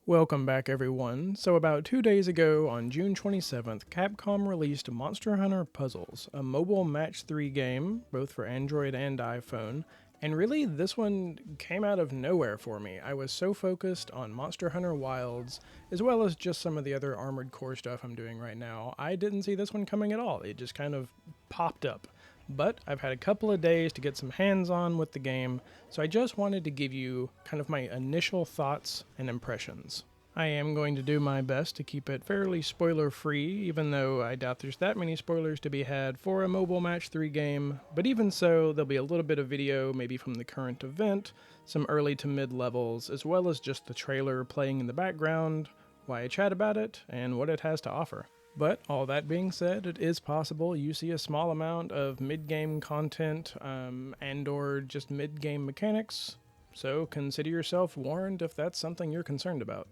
Welcome back everyone. So about 2 days ago on June 27th, Capcom released Monster Hunter Puzzles, a mobile match 3 game, both for Android and iPhone, and really this one came out of nowhere for me. I was so focused on Monster Hunter Wilds, as well as just some of the other Armored Core stuff I'm doing right now. I didn't see this one coming at all. It just kind of popped up. But I've had a couple of days to get some hands-on with the game, so I just wanted to give you kind of my initial thoughts and impressions. I am going to do my best to keep it fairly spoiler-free, even though I doubt there's that many spoilers to be had for a mobile match 3 game, but even so, there'll be a little bit of video, maybe from the current event, some early to mid levels, as well as just the trailer playing in the background, why I chat about it, and what it has to offer. But all that being said, it is possible you see a small amount of mid-game content and or just mid-game mechanics, so consider yourself warned if that's something you're concerned about.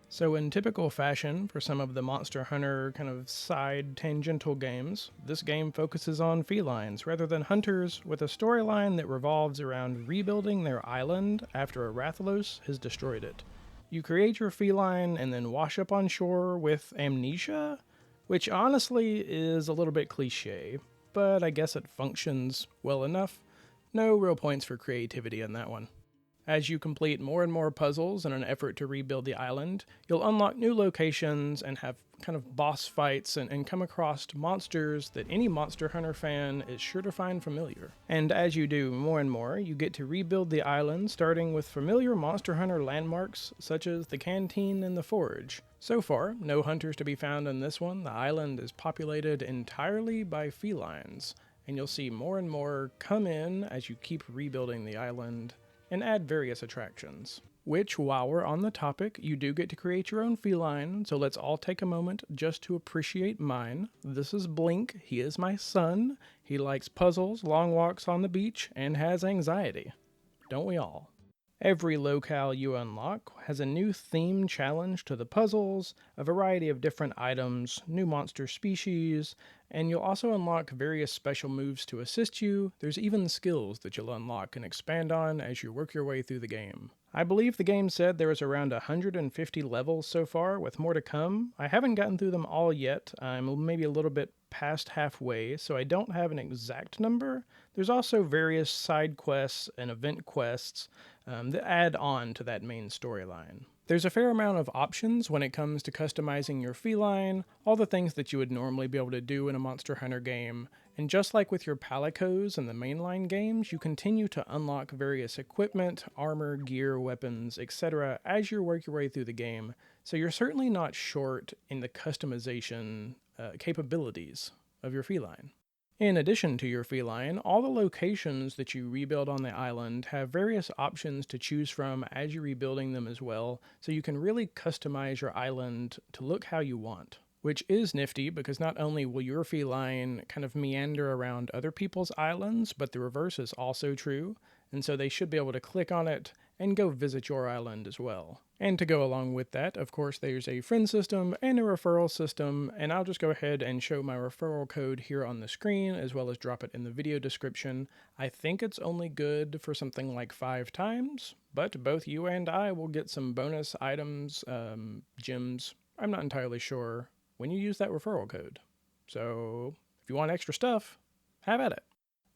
So in typical fashion for some of the Monster Hunter kind of side tangential games, this game focuses on felines rather than hunters, with a storyline that revolves around rebuilding their island after a Rathalos has destroyed it. You create your feline and then wash up on shore with amnesia? Which honestly is a little bit cliche, but I guess it functions well enough. No real points for creativity in that one. As you complete more and more puzzles in an effort to rebuild the island, you'll unlock new locations and have kind of boss fights and come across monsters that any Monster Hunter fan is sure to find familiar. And as you do more and more, you get to rebuild the island, starting with familiar Monster Hunter landmarks such as the canteen and the forge. So far, no hunters to be found in this one. The island is populated entirely by felines, and you'll see more and more come in as you keep rebuilding the island and add various attractions. Which, while we're on the topic, you do get to create your own feline, so let's all take a moment just to appreciate mine. This is Blink. He is my son. He likes puzzles, long walks on the beach, and has anxiety. Don't we all? Every locale you unlock has a new theme challenge to the puzzles, a variety of different items, new monster species, and you'll also unlock various special moves to assist you. There's even skills that you'll unlock and expand on as you work your way through the game. I believe the game said there was around 150 levels so far, with more to come. I haven't gotten through them all yet. I'm maybe a little bit past halfway, so I don't have an exact number. There's also various side quests and event quests that add on to that main storyline. There's a fair amount of options when it comes to customizing your feline, all the things that you would normally be able to do in a Monster Hunter game, and just like with your palicos in the mainline games, you continue to unlock various equipment, armor, gear, weapons, etc. as you work your way through the game, so you're certainly not short in the customization capabilities of your feline. In addition to your feline, all the locations that you rebuild on the island have various options to choose from as you're rebuilding them as well, so you can really customize your island to look how you want. Which is nifty because not only will your feline kind of meander around other people's islands, but the reverse is also true, and so they should be able to click on it and go visit your island as well. And to go along with that, of course, there's a friend system and a referral system, and I'll just go ahead and show my referral code here on the screen, as well as drop it in the video description. I think it's only good for something like 5 times, but both you and I will get some bonus items, gems, I'm not entirely sure, when you use that referral code. So if you want extra stuff, have at it.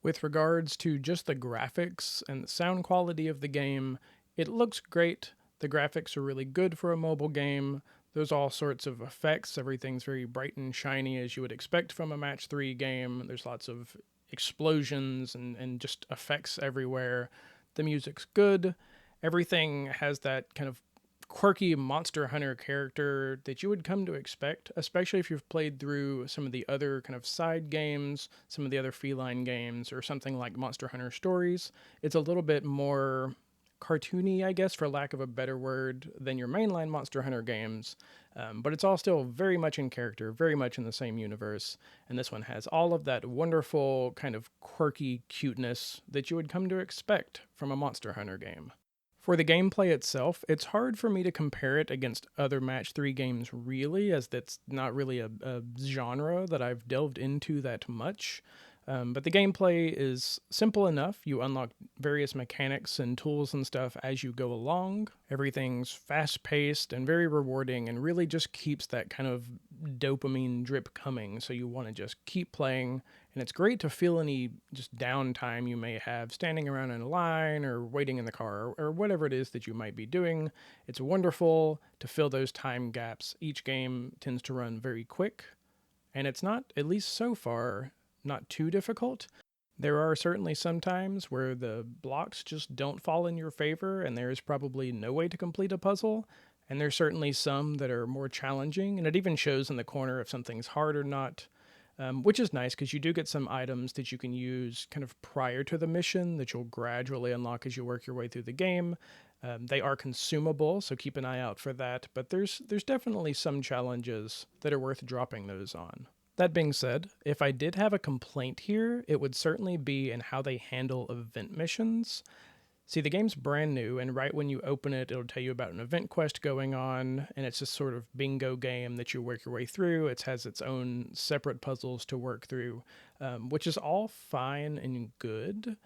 With regards to just the graphics and the sound quality of the game, it looks great. The graphics are really good for a mobile game. There's all sorts of effects. Everything's very bright and shiny as you would expect from a Match 3 game. There's lots of explosions and just effects everywhere. The music's good. Everything has that kind of quirky Monster Hunter character that you would come to expect, especially if you've played through some of the other kind of side games, some of the other feline games, or something like Monster Hunter Stories. It's a little bit more cartoony, I guess, for lack of a better word, than your mainline Monster Hunter games, but it's all still very much in character, very much in the same universe, and this one has all of that wonderful kind of quirky cuteness that you would come to expect from a Monster Hunter game. For the gameplay itself, it's hard for me to compare it against other Match 3 games really, as that's not really a genre that I've delved into that much. But the gameplay is simple enough. You unlock various mechanics and tools and stuff as you go along. Everything's fast paced and very rewarding, and really just keeps that kind of dopamine drip coming. So you want to just keep playing. And it's great to feel any just downtime you may have standing around in a line or waiting in the car or whatever it is that you might be doing. It's wonderful to fill those time gaps. Each game tends to run very quick, and it's not, at least so far, not too difficult. There are certainly some times where the blocks just don't fall in your favor, and there is probably no way to complete a puzzle. And there's certainly some that are more challenging, and it even shows in the corner if something's hard or not, which is nice because you do get some items that you can use kind of prior to the mission that you'll gradually unlock as you work your way through the game. They are consumable, so keep an eye out for that, but there's definitely some challenges that are worth dropping those on. That being said, if I did have a complaint here, it would certainly be in how they handle event missions. See, the game's brand new, and right when you open it, it'll tell you about an event quest going on, and it's just sort of bingo game that you work your way through. It has its own separate puzzles to work through, which is all fine and good,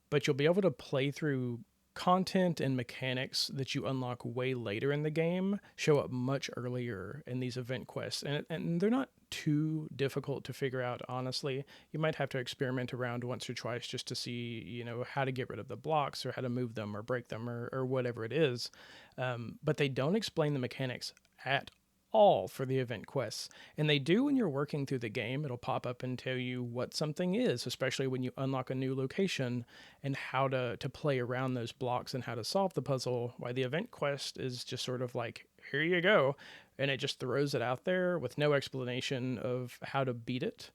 but you'll be able to play through content and mechanics that you unlock way later in the game show up much earlier in these event quests, and they're not too difficult to figure out, honestly. You might have to experiment around once or twice just to see, how to get rid of the blocks or how to move them or break them or whatever it is, but they don't explain the mechanics at all for the event quests. And they do when you're working through the game. It'll pop up and tell you what something is, especially when you unlock a new location, and how to play around those blocks and how to solve the puzzle. Why the event quest is just sort of like, here you go. And it just throws it out there with no explanation of how to beat it.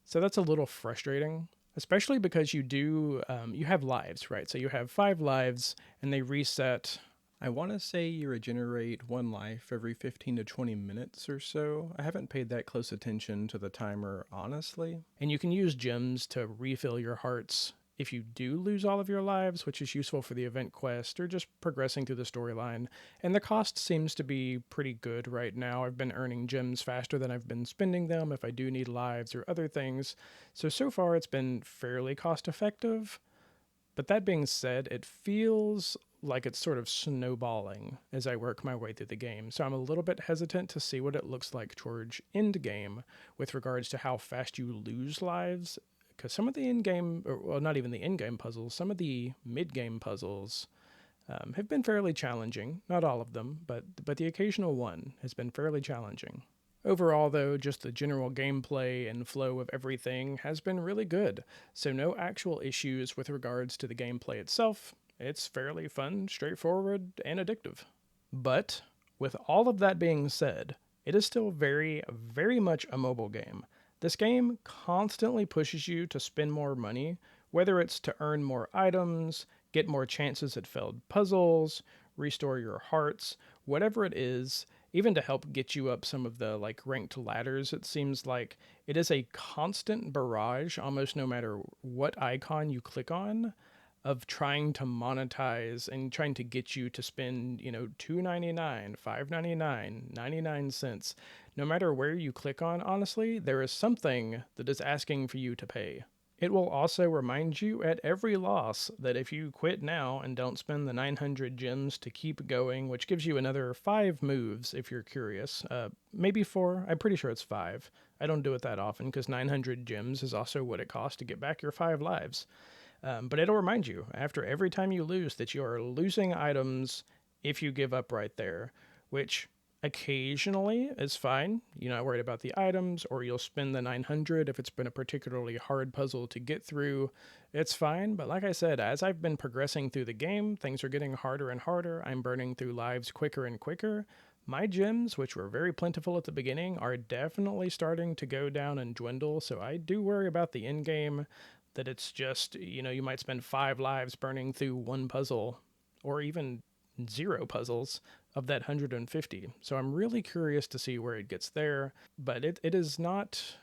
So that's a little frustrating, especially because you have lives, right? So you have 5 lives and they reset. I want to say you regenerate 1 life every 15 to 20 minutes or so. I haven't paid that close attention to the timer, honestly. And you can use gems to refill your hearts if you do lose all of your lives, which is useful for the event quest or just progressing through the storyline. And the cost seems to be pretty good right now. I've been earning gems faster than I've been spending them if I do need lives or other things. So far it's been fairly cost effective. But that being said, it feels like it's sort of snowballing as I work my way through the game. So I'm a little bit hesitant to see what it looks like towards end game with regards to how fast you lose lives. Because some of the in-game, well, not even the in-game puzzles, some of the mid-game puzzles have been fairly challenging. Not all of them, but the occasional one has been fairly challenging. Overall, though, just the general gameplay and flow of everything has been really good, so no actual issues with regards to the gameplay itself. It's fairly fun, straightforward, and addictive. But, with all of that being said, it is still very, very much a mobile game. This game constantly pushes you to spend more money, whether it's to earn more items, get more chances at failed puzzles, restore your hearts, whatever it is, even to help get you up some of the ranked ladders. It seems like it is a constant barrage, almost no matter what icon you click on, of trying to monetize and trying to get you to spend, $2.99, $5.99, 99 cents. No matter where you click on, honestly, there is something that is asking for you to pay. It will also remind you at every loss that if you quit now and don't spend the 900 gems to keep going, which gives you another 5 moves if you're curious, maybe 4, I'm pretty sure it's 5. I don't do it that often because 900 gems is also what it costs to get back your 5 lives. But it'll remind you after every time you lose that you are losing items if you give up right there, which occasionally is fine. You're not worried about the items, or you'll spend the 900 if it's been a particularly hard puzzle to get through. It's fine, but like I said, as I've been progressing through the game, things are getting harder and harder. I'm burning through lives quicker and quicker. My gems, which were very plentiful at the beginning, are definitely starting to go down and dwindle, so I do worry about the end game, that it's just, you might spend 5 lives burning through 1 puzzle, or even 0 puzzles of that 150. So I'm really curious to see where it gets there, but it is not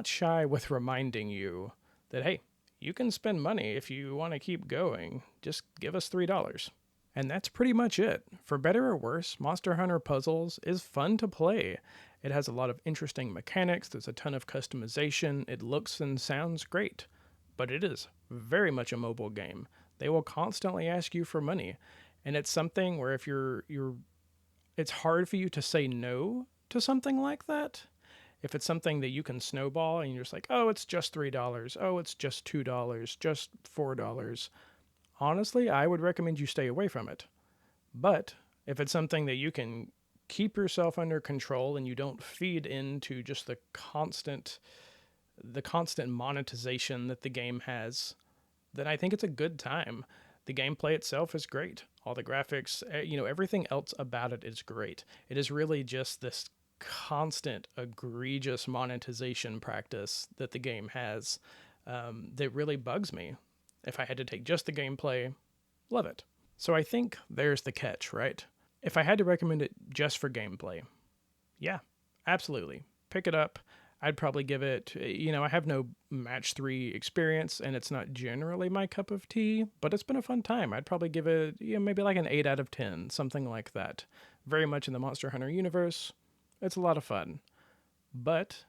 shy with reminding you that, hey, you can spend money if you want to keep going. Just give us $3. And that's pretty much it. For better or worse, Monster Hunter Puzzles is fun to play. It has a lot of interesting mechanics, there's a ton of customization, it looks and sounds great, but it is very much a mobile game. They will constantly ask you for money, and it's something where if you're it's hard for you to say no to something like that. If it's something that you can snowball and you're just like, oh, it's just $3, oh, it's just $2, just $4. Honestly, I would recommend you stay away from it. But if it's something that you can keep yourself under control and you don't feed into just the constant monetization that the game has, then I think it's a good time. The gameplay itself is great. All the graphics, everything else about it is great. It is really just this constant, egregious monetization practice that the game has that really bugs me. If I had to take just the gameplay, love it. So I think there's the catch, right? If I had to recommend it just for gameplay, yeah, absolutely. Pick it up. I'd probably give it, I have no match 3 experience and it's not generally my cup of tea, but it's been a fun time. I'd probably give it, maybe like an 8 out of 10, something like that. Very much in the Monster Hunter universe. It's a lot of fun. But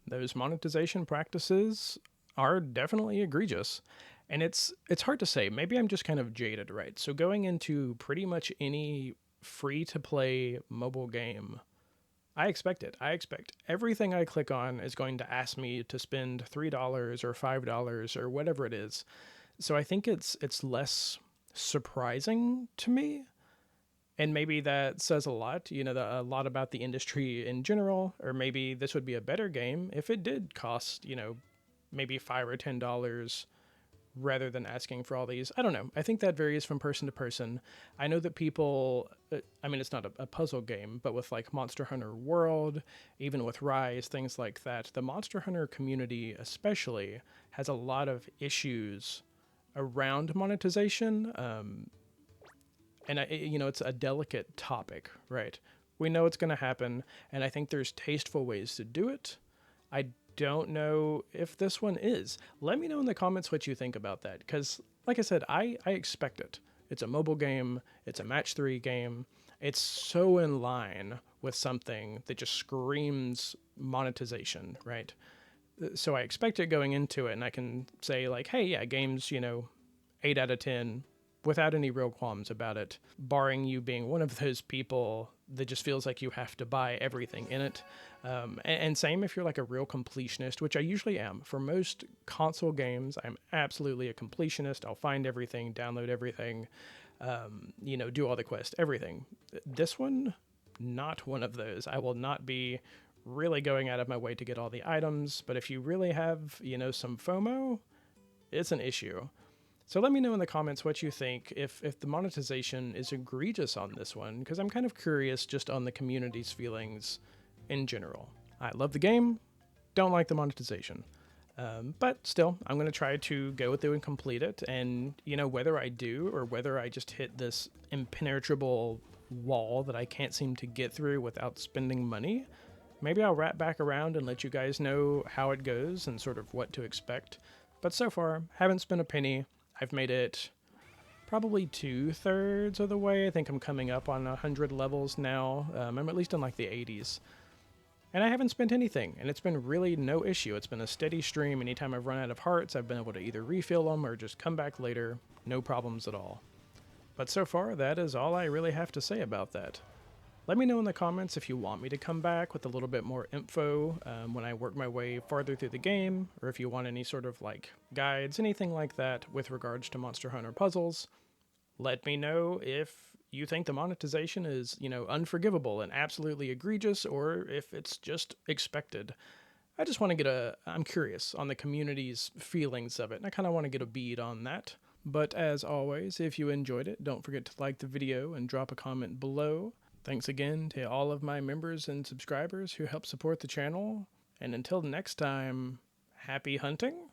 those monetization practices are definitely egregious. And it's hard to say. Maybe I'm just kind of jaded, right? So going into pretty much any free to play mobile game, I expect it. I expect everything I click on is going to ask me to spend $3 or $5 or whatever it is. So I think it's less surprising to me. And maybe that says a lot, a lot about the industry in general, or maybe this would be a better game if it did cost, maybe $5 or $10 rather than asking for all these. I don't know. I think that varies from person to person. I know that people, it's not a puzzle game, but with like Monster Hunter World, even with Rise, things like that, the Monster Hunter community especially has a lot of issues around monetization. And it's a delicate topic, right? We know it's going to happen, and I think there's tasteful ways to do it. I don't know if this one is. Let me know in the comments what you think about that, because like I said, I expect it. It's a mobile game. It's a match 3 game. It's so in line with something that just screams monetization, right? So I expect it going into it, and I can say like, hey, yeah, game's, 8 out of 10 without any real qualms about it, barring you being one of those people that just feels like you have to buy everything in it. And same if you're like a real completionist, which I usually am. For most console games, I'm absolutely a completionist. I'll find everything, download everything, do all the quests, everything. This one, not one of those. I will not be really going out of my way to get all the items, but if you really have, some FOMO, it's an issue. So let me know in the comments what you think, if the monetization is egregious on this one, because I'm kind of curious just on the community's feelings in general. I love the game, don't like the monetization. But still, I'm going to try to go through and complete it, and, whether I do or whether I just hit this impenetrable wall that I can't seem to get through without spending money, maybe I'll wrap back around and let you guys know how it goes and sort of what to expect. But so far, haven't spent a penny. I've made it probably 2/3 of the way. I think I'm coming up on 100 levels now. I'm at least in like the 80s. And I haven't spent anything, and it's been really no issue. It's been a steady stream. Anytime I've run out of hearts, I've been able to either refill them or just come back later. No problems at all. But so far, that is all I really have to say about that. Let me know in the comments if you want me to come back with a little bit more info when I work my way farther through the game, or if you want any sort of like guides, anything like that with regards to Monster Hunter puzzles. Let me know if you think the monetization is, unforgivable and absolutely egregious, or if it's just expected. I just want to I'm curious on the community's feelings of it, and I kind of want to get a bead on that. But as always, if you enjoyed it, don't forget to like the video and drop a comment below. Thanks again to all of my members and subscribers who help support the channel. And until next time, happy hunting.